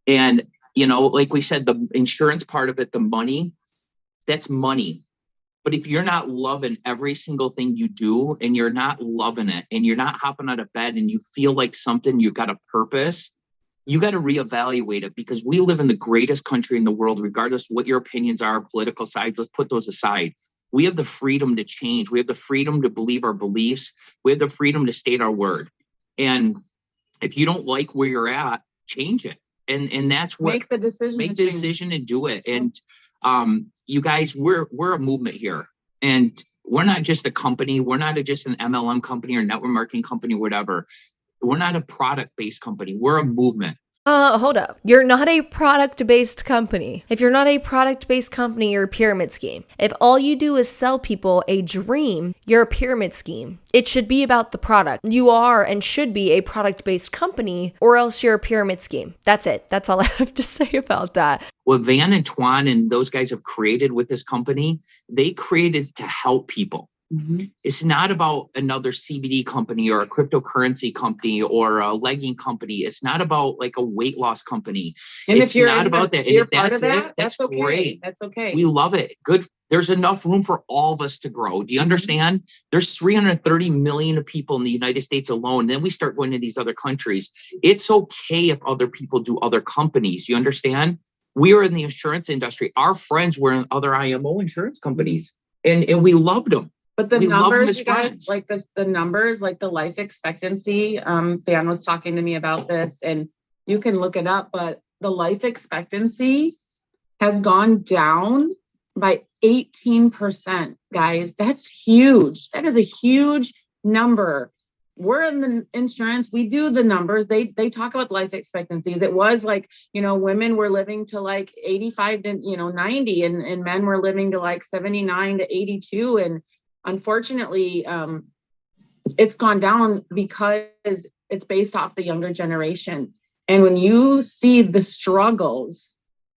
And, like we said, the insurance part of it, the money, that's money. But if you're not loving every single thing you do, and you're not loving it, and you're not hopping out of bed and you feel like something, you got a purpose, you got to reevaluate it, because we live in the greatest country in the world, regardless what your opinions are, political sides, let's put those aside. We have the freedom to change. We have the freedom to believe our beliefs. We have the freedom to state our word. And if you don't like where you're at, change it. And that's what, make the decision and do it. And you guys, we're a movement here, and we're not just a company. We're not just an MLM company or network marketing company, whatever. We're not a product-based company. We're a movement. Hold up. You're not a product-based company. If you're not a product-based company, you're a pyramid scheme. If all you do is sell people a dream, you're a pyramid scheme. It should be about the product. You are and should be a product-based company, or else you're a pyramid scheme. That's it. That's all I have to say about that. What Van and Twan and those guys have created with this company, they created to help people. Mm-hmm. It's not about another CBD company or a cryptocurrency company or a legging company. It's not about like a weight loss company. And it's not about that. You're and part of that, that's okay. Great. That's okay. We love it. Good. There's enough room for all of us to grow. Do you understand? There's 330 million people in the United States alone. Then we start going to these other countries. It's okay if other people do other companies. You understand? We are in the insurance industry. Our friends were in other IMO insurance companies, and we loved them. But the numbers, you guys, like the numbers, like the life expectancy, Van was talking to me about this, and you can look it up, but the life expectancy has gone down by 18%, guys. That's huge. That is a huge number. We're in the insurance. We do the numbers. They talk about life expectancies. It was like, women were living to like 85 to, 90, and men were living to like 79 to 82. And unfortunately, it's gone down because it's based off the younger generation. And when you see the struggles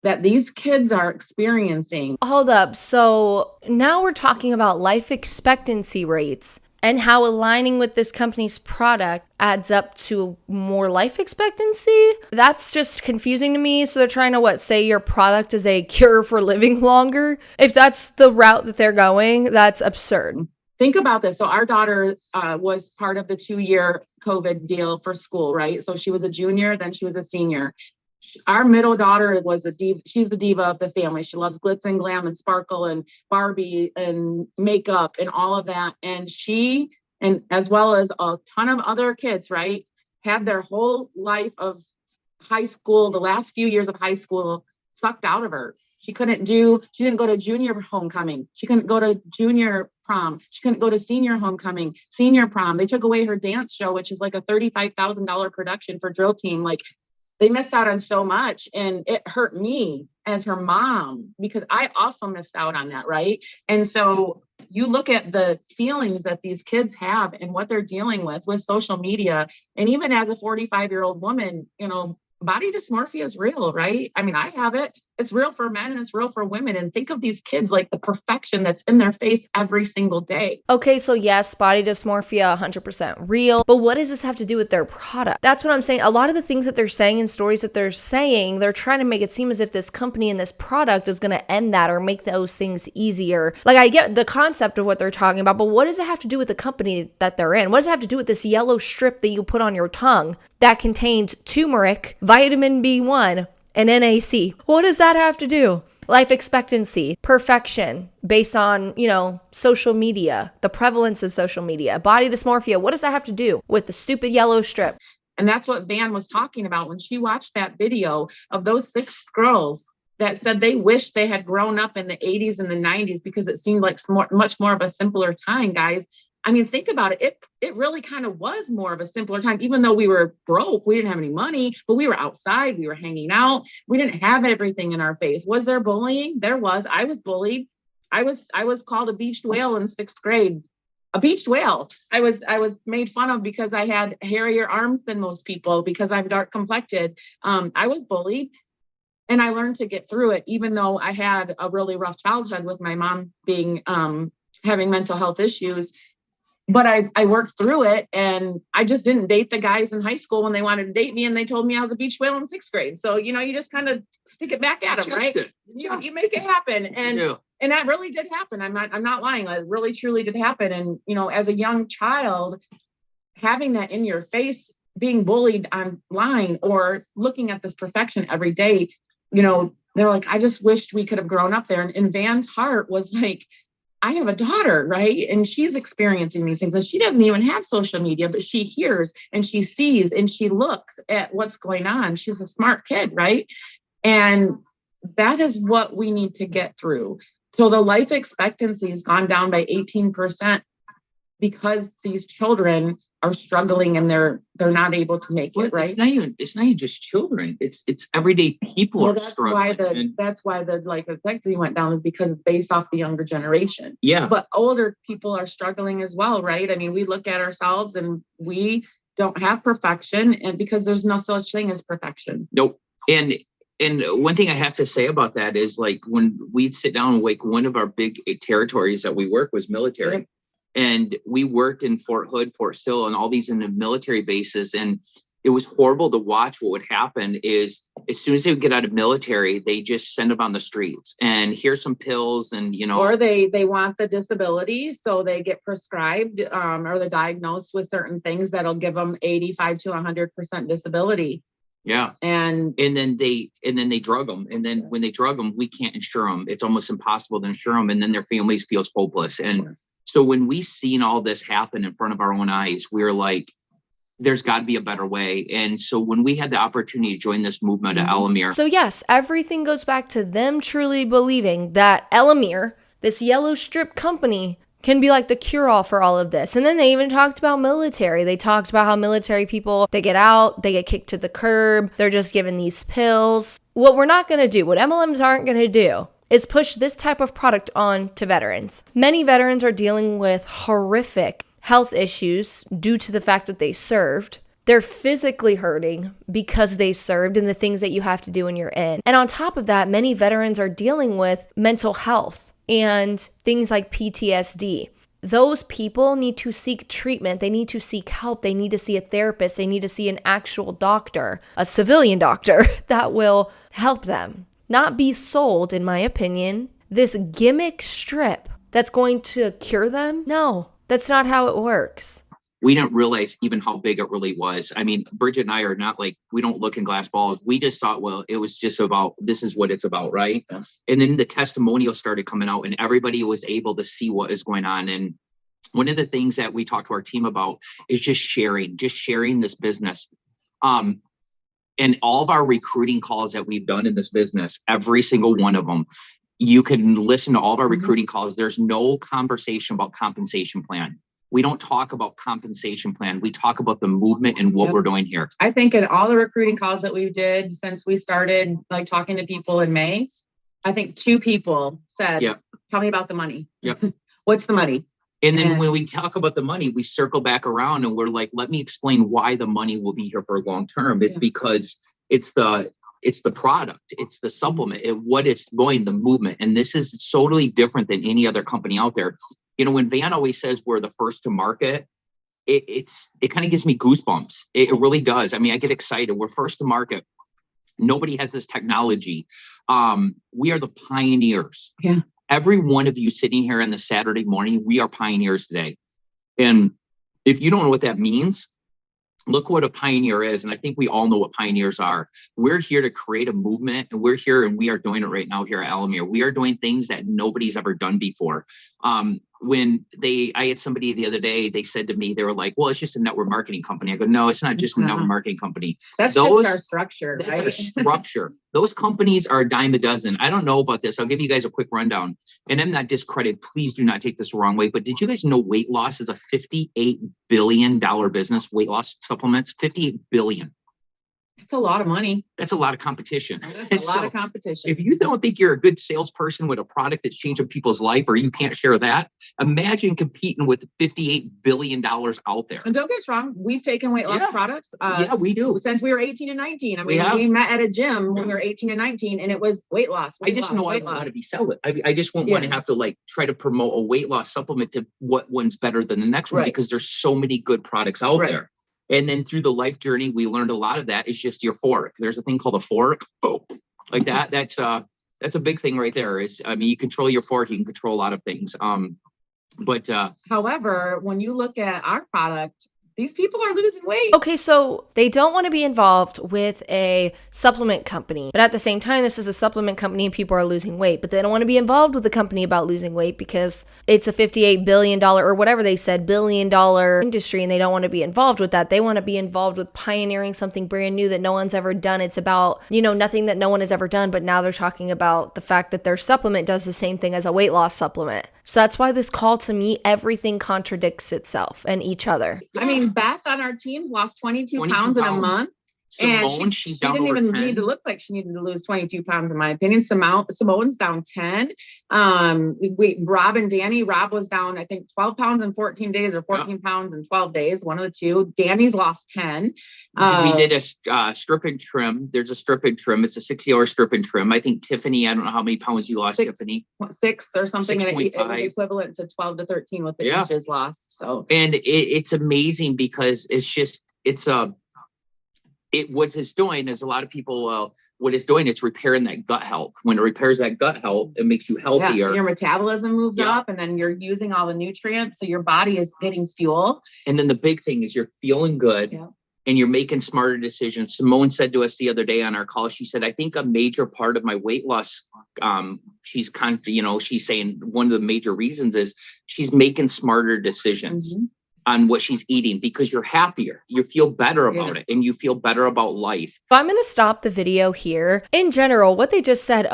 that these kids are experiencing. Hold up. So now we're talking about life expectancy rates and how aligning with this company's product adds up to more life expectancy. That's just confusing to me. So they're trying to say your product is a cure for living longer? If that's the route that they're going, that's absurd. Think about this. So our daughter was part of the 2-year COVID deal for school, right? So she was a junior, then she was a senior. Our middle daughter was the diva. She's the diva of the family. She loves glitz and glam and sparkle and Barbie and makeup and all of that. And she, and as well as a ton of other kids, right, had their whole life of high school, the last few years of high school, sucked out of her. She didn't go to junior homecoming. She couldn't go to junior prom. She couldn't go to senior homecoming, senior prom. They took away her dance show, which is like a $35,000 production for drill team. Like, they missed out on so much, and it hurt me as her mom because I also missed out on that, right? And so you look at the feelings that these kids have and what they're dealing with social media. And even as a 45-year-old woman, body dysmorphia is real, right? I mean, I have it. It's real for men and it's real for women. And think of these kids, like the perfection that's in their face every single day. Okay, so yes, body dysmorphia, 100% real. But what does this have to do with their product? That's what I'm saying. A lot of the things that they're saying and stories that they're saying, they're trying to make it seem as if this company and this product is going to end that or make those things easier. Like, I get the concept of what they're talking about, but what does it have to do with the company that they're in? What does it have to do with this yellow strip that you put on your tongue that contains turmeric, vitamin B1, and NAC? What does that have to do? Life expectancy, perfection, based on, social media, the prevalence of social media, body dysmorphia. What does that have to do with the stupid yellow strip? And that's what Van was talking about when she watched that video of those 6 girls that said they wished they had grown up in the 80s and the 90s because it seemed like much more of a simpler time, guys. I mean, think about it. It really kind of was more of a simpler time, even though we were broke. We didn't have any money, but we were outside. We were hanging out. We didn't have everything in our face. Was there bullying? There was. I was bullied. I was called a beached whale in 6th grade. A beached whale. I was made fun of because I had hairier arms than most people because I'm dark complected. I was bullied. And I learned to get through it, even though I had a really rough childhood with my mom being having mental health issues. But I worked through it, and I just didn't date the guys in high school when they wanted to date me, and they told me I was a beach whale in 6th grade. So, you just kind of stick it back at them, right? You make it happen. And And that really did happen. I'm not lying. It really truly did happen. And, you know, as a young child, having that in your face, being bullied online or looking at this perfection every day, you know, they're like, I just wished we could have grown up there. And Van's heart was like, I have a daughter, right? And she's experiencing these things. And she doesn't even have social media, but she hears and she sees and she looks at what's going on. She's a smart kid, right? And that is what we need to get through. So the life expectancy has gone down by 18% because these children are struggling and they're not able to make it, right? It's not even just children. It's everyday people are struggling. That's why the life expectancy went down, is because it's based off the younger generation. Yeah. But older people are struggling as well, right? I mean, we look at ourselves and we don't have perfection, and because there's no such thing as perfection. Nope. And one thing I have to say about that is, like, when we'd sit down, like, one of our big territories that we work was military. Yep. And we worked in Fort Hood, Fort Sill, and all these in the military bases. And it was horrible to watch. What would happen is, as soon as they would get out of military, they just send them on the streets and here's some pills, and, you know, or they want the disability. So they get prescribed or they're diagnosed with certain things that'll give them 85 to 100% disability. Yeah. And then they drug them. And then when they drug them, we can't insure them. It's almost impossible to insure them. And then their families feels hopeless. And so when we seen all this happen in front of our own eyes, we were like, there's got to be a better way. And so when we had the opportunity to join this movement at ELOMIR. So yes, everything goes back to them truly believing that ELOMIR, this yellow strip company, can be like the cure-all for all of this. And then they even talked about military. They talked about how military people, they get out, they get kicked to the curb, they're just given these pills. What we're not going to do, what MLMs aren't going to do, is push this type of product on to veterans. Many veterans are dealing with horrific health issues due to the fact that they served. They're physically hurting because they served and the things that you have to do when you're in. And on top of that, many veterans are dealing with mental health and things like PTSD. Those people need to seek treatment. They need to seek help. They need to see a therapist. They need to see an actual doctor, a civilian doctor that will help them. Not be sold, in my opinion, this gimmick strip that's going to cure them. No, that's not how it works. We didn't realize even how big it really was. I mean, Bridget and I are not like, we don't look in glass balls. We just thought, well, it was just about, this is what it's about, right? Yeah. And then the testimonials started coming out and everybody was able to see what is going on. And one of the things that we talked to our team about is just sharing this business. And all of our recruiting calls that we've done in this business, every single one of them, you can listen to all of our recruiting calls. There's no conversation about compensation plan. We don't talk about compensation plan. We talk about the movement and what we're doing here. I think in all the recruiting calls that we did since we started like talking to people in May, I think 2 people said, tell me about the money. Yep. What's the money? And then when we talk about the money, we circle back around and we're like, let me explain why the money will be here for a long term. It's because it's the product, it's the supplement, what it's going, the movement. And this is totally different than any other company out there. You know, when Van always says we're the first to market, it kind of gives me goosebumps. It really does. I mean, I get excited. We're first to market. Nobody has this technology. We are the pioneers. Yeah. Every one of you sitting here on the Saturday morning, we are pioneers today. And if you don't know what that means, look what a pioneer is. And I think we all know what pioneers are. We're here to create a movement, and we're here and we are doing it right now here at ELOMIR. We are doing things that nobody's ever done before. I had somebody the other day, they said to me, they were like, well, it's just a network marketing company. I go, no, it's not just a network marketing company. That's just our structure. That's our structure. Those companies are a dime a dozen. I don't know about this. I'll give you guys a quick rundown. And I'm not discredited. Please do not take this the wrong way. But did you guys know weight loss is a $58 billion business? Weight loss supplements, $58 billion. That's a lot of money. That's a lot of competition. That's a lot of competition. If you don't think you're a good salesperson with a product that's changing people's life, or you can't share that, imagine competing with $58 billion out there. And don't get us wrong, we've taken weight loss products. Yeah, we do. Since we were 18 and 19. I mean, we met at a gym when we were 18 and 19, and it was weight loss. I just know I want to be selling. I just won't want to have to like try to promote a weight loss supplement to what one's better than the next one, because there's so many good products out there. And then through the life journey, we learned a lot of that. It's just euphoric. There's a thing called a fork, like that. That's That's a big thing right there. Is, I mean, you control your fork, you can control a lot of things. But however, when you look at our product, these people are losing weight. Okay, so they don't want to be involved with a supplement company, but at the same time, this is a supplement company and people are losing weight, but they don't want to be involved with a company about losing weight because it's a $58 billion or whatever they said, billion-dollar industry, and they don't want to be involved with that. They want to be involved with pioneering something brand new that no one's ever done. It's about, nothing that no one has ever done, but now they're talking about the fact that their supplement does the same thing as a weight loss supplement. So that's why this call, to me, everything contradicts itself and each other. I mean, Beth on our teams lost 22 pounds in a month. Simone, and she didn't even need to look like she needed to lose 22 pounds, in my opinion. Simone's down 10. Rob and Danny, Rob was down, I think, 12 pounds in 14 days or 14 pounds in 12 days. One of the two. Danny's lost 10. We did a strip and trim. There's a strip and trim. It's a 60-hour strip and trim. I think Tiffany, I don't know how many pounds you lost, Tiffany. 6 or something. 6.5. And it was equivalent to 12 to 13 with the inches lost. So, and it's amazing because what it's doing is a lot of people, what it's doing, it's repairing that gut health. When it repairs that gut health, it makes you healthier. Yeah, your metabolism moves up, and then you're using all the nutrients. So your body is getting fuel. And then the big thing is you're feeling good and you're making smarter decisions. Simone said to us the other day on our call, she said, I think a major part of my weight loss, she's saying one of the major reasons is she's making smarter decisions. Mm-hmm. On what she's eating, because you're happier, you feel better about it, and you feel better about life. So I'm going to stop the video here. In general, what they just said,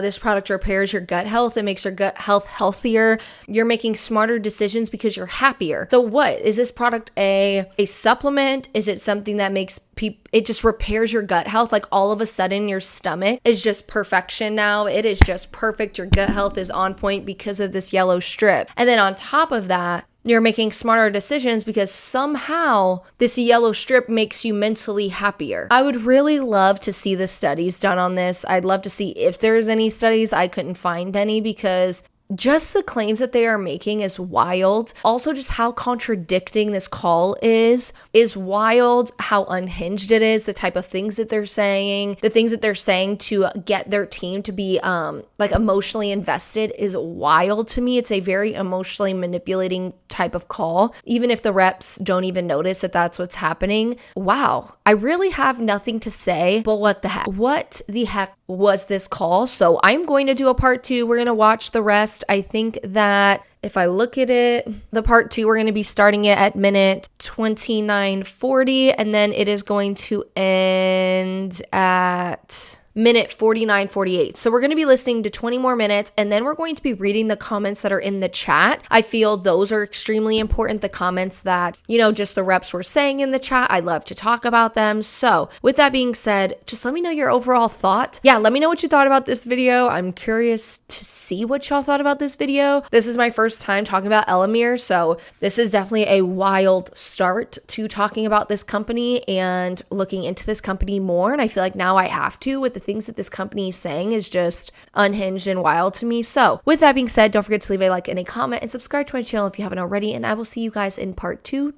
this product repairs your gut health. It makes your gut health healthier. You're making smarter decisions because you're happier. So what? Is this product a supplement? Is it something that makes it just repairs your gut health? Like all of a sudden your stomach is just perfection now. It is just perfect. Your gut health is on point because of this yellow strip. And then on top of that, you're making smarter decisions because somehow this yellow strip makes you mentally happier. I would really love to see the studies done on this. I'd love to see if there's any studies. I couldn't find any because just the claims that they are making is wild. Also, just how contradicting this call is wild. How unhinged it is, the type of things that they're saying, the things that they're saying to get their team to be emotionally invested is wild to me. It's a very emotionally manipulating type of call, even if the reps don't even notice that that's what's happening. Wow. I really have nothing to say, but what the heck was this call? So I'm going to do a part 2. We're going to watch the rest. I think that if I look at it, the part 2, we're going to be starting it at minute 29:40, and then it is going to end at minute 49:48. So we're going to be listening to 20 more minutes, and then we're going to be reading the comments that are in the chat. I feel those are extremely important. The comments that, just the reps were saying in the chat, I love to talk about them. So with that being said, just let me know your overall thought. Yeah, let me know what you thought about this video. I'm curious to see what y'all thought about this video. This is my first time talking about ELOMIR, so this is definitely a wild start to talking about this company and looking into this company more. And I feel like now I have to, with the things that this company is saying is just unhinged and wild to me. So with that being said, don't forget to leave a like and a comment and subscribe to my channel if you haven't already, and I will see you guys in part 2.